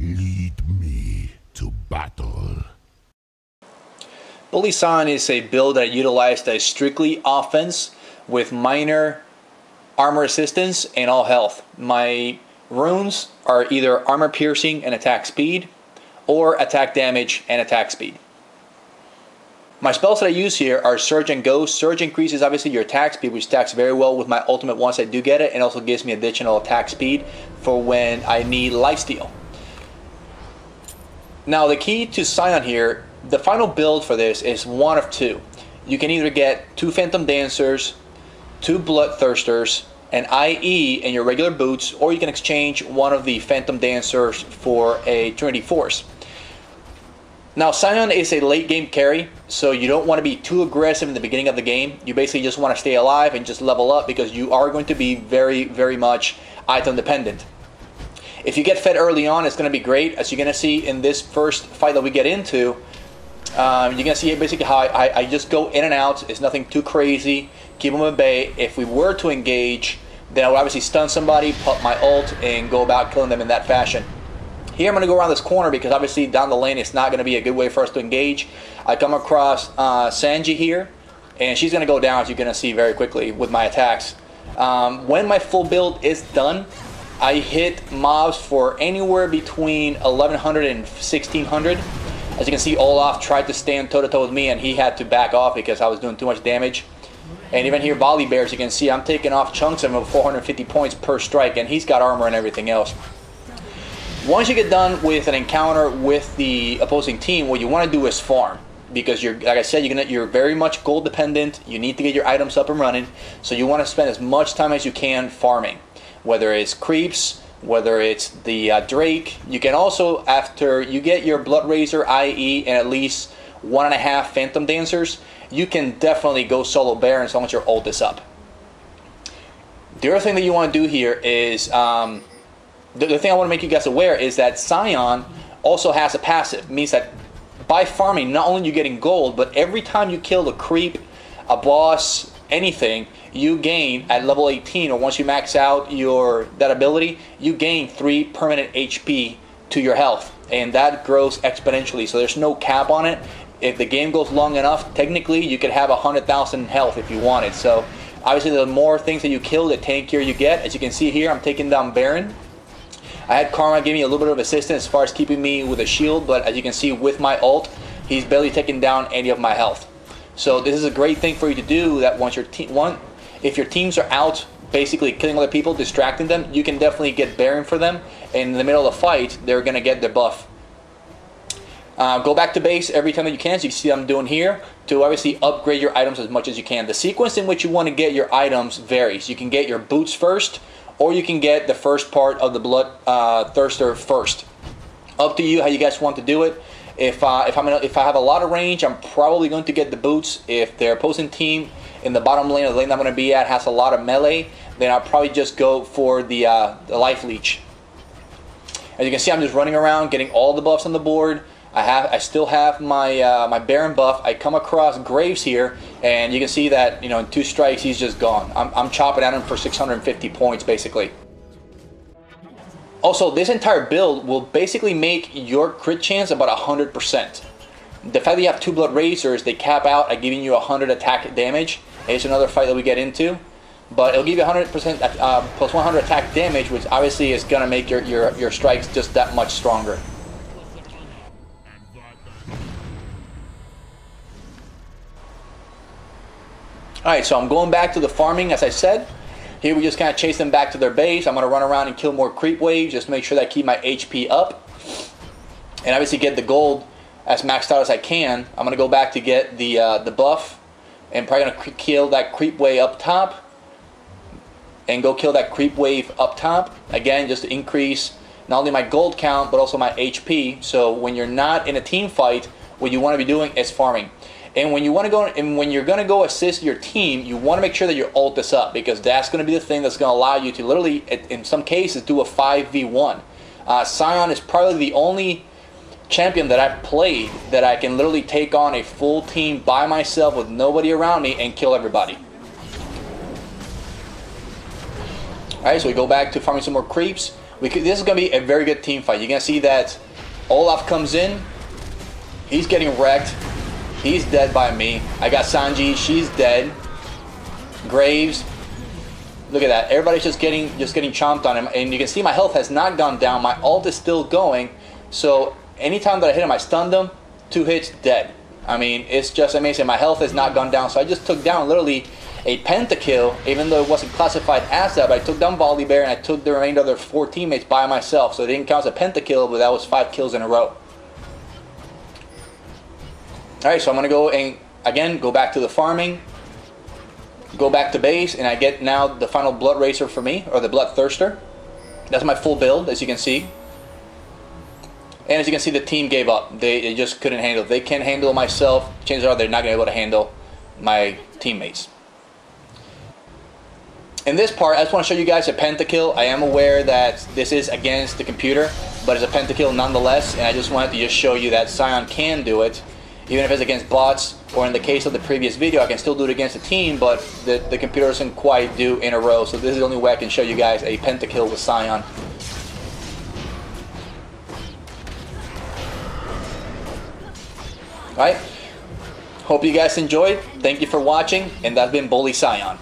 Lead me to battle. AD Sion is a build that utilizes a strictly offense with minor armor resistance and all health. My runes are either armor piercing and attack speed, or attack damage and attack speed. My spells that I use here are Surge and Ghost. Surge increases obviously your attack speed, which stacks very well with my ultimate once I do get it, and also gives me additional attack speed for when I need lifesteal. Now the key to Sion here, the final build for this is one of two. You can either get 2 Phantom Dancers, 2 Bloodthirsters, an IE in your regular boots, or you can exchange one of the Phantom Dancers for a Trinity Force. Now Sion is a late game carry, so you don't want to be too aggressive in the beginning of the game. You basically just want to stay alive and just level up, because you are going to be very much item dependent. If you get fed early on, it's going to be great. As you're going to see in this first fight that we get into, you're going to see basically how I just go in and out. It's nothing too crazy. Keep them at bay. If we were to engage, then I would obviously stun somebody, put my ult, and go about killing them in that fashion. Here I'm going to go around this corner because obviously down the lane it's not going to be a good way for us to engage. I come across Sanji here, and she's going to go down, as you're going to see very quickly with my attacks. When my full build is done, I hit mobs for anywhere between 1100 and 1600. As you can see, Olaf tried to stand toe-to-toe with me, and he had to back off because I was doing too much damage. And even here, Volley Bears, you can see I'm taking off chunks of him with 450 points per strike, and he's got armor and everything else. Once you get done with an encounter with the opposing team, what you want to do is farm. Because you're, like I said, you're very much gold dependent. You need to get your items up and running. So you want to spend as much time as you can farming. Whether it's creeps, whether it's the Drake. You can also, after you get your Blood Razor, IE, and at least 1.5 Phantom Dancers, you can definitely go solo Baron as long as your ult is up. The other thing that you want to do here is, the thing I want to make you guys aware is that Sion also has a passive. It means that by farming, not only are you getting gold, but every time you kill a creep, a boss, anything, you gain at level 18, or once you max out that ability, you gain 3 permanent HP to your health, and that grows exponentially. So there's no cap on it. If the game goes long enough, technically you could have 100,000 health if you wanted. So obviously the more things that you kill, the tankier you get. As you can see here, I'm taking down Baron. I had Karma give me a little bit of assistance as far as keeping me with a shield, but as you can see with my ult, he's barely taking down any of my health. So this is a great thing for you to do, that once your if your teams are out basically killing other people, distracting them, you can definitely get Baron for them, and in the middle of the fight, they're going to get their buff. Go back to base every time that you can, so you see what I'm doing here, to obviously upgrade your items as much as you can. The sequence in which you want to get your items varies. You can get your boots first, or you can get the first part of the Blood Thirster first. Up to you how you guys want to do it. If I have a lot of range, I'm probably going to get the boots. If their opposing team in the bottom lane, or the lane I'm going to be at, has a lot of melee, then I'll probably just go for the life leech. As you can see, I'm just running around getting all the buffs on the board. I still have my my Baron buff. I come across Graves here, and you can see that, you know, in 2 strikes he's just gone. I'm chopping at him for 650 points basically. Also, this entire build will basically make your crit chance about 100%. The fact that you have 2 Blood Razors, they cap out at giving you 100 attack damage. It's another fight that we get into, but it'll give you 100% plus 100 attack damage, which obviously is gonna make your strikes just that much stronger. Alright, so I'm going back to the farming, as I said. Here we just kind of chase them back to their base. I'm going to run around and kill more creep waves, just to make sure that I keep my HP up. And obviously get the gold as maxed out as I can. I'm going to go back to get the buff. And probably going to kill that creep wave up top. And go kill that creep wave up top. Again, just to increase not only my gold count, but also my HP. So when you're not in a team fight, what you want to be doing is farming. And when you want to go, and when you're going to go assist your team, you want to make sure that your ult is up, because that's going to be the thing that's going to allow you to literally, in some cases, do a 5v1. Sion is probably the only champion that I've played that I can literally take on a full team by myself with nobody around me and kill everybody. Alright, so we go back to farming some more creeps. This is going to be a very good team fight. You're going to see that Olaf comes in. He's getting wrecked. He's dead by me. I got Sanji. She's dead. Graves. Look at that. Everybody's just getting chomped on him. And you can see my health has not gone down. My ult is still going. So anytime that I hit him, I stunned him. 2 hits, dead. I mean, it's just amazing. My health has not gone down. So I just took down literally a pentakill, even though it wasn't classified as that. But I took down Volley Bear and I took the remainder of their 4 teammates by myself. So it didn't count as a pentakill, but that was 5 kills in a row. Alright, so I'm going to go and, again, go back to the farming. Go back to base, and I get now the final Blood Racer for me, or the Blood Thirster. That's my full build, as you can see. And as you can see, the team gave up. They just couldn't handle it. They can't handle myself. Chances are they're not going to be able to handle my teammates. In this part, I just want to show you guys a pentakill. I am aware that this is against the computer, but it's a pentakill nonetheless, and I just wanted to just show you that Sion can do it. Even if it's against bots, or in the case of the previous video, I can still do it against a team, but the computer doesn't quite do in a row. So this is the only way I can show you guys a pentakill with Sion. Alright, hope you guys enjoyed. Thank you for watching, and that's been Bully Sion.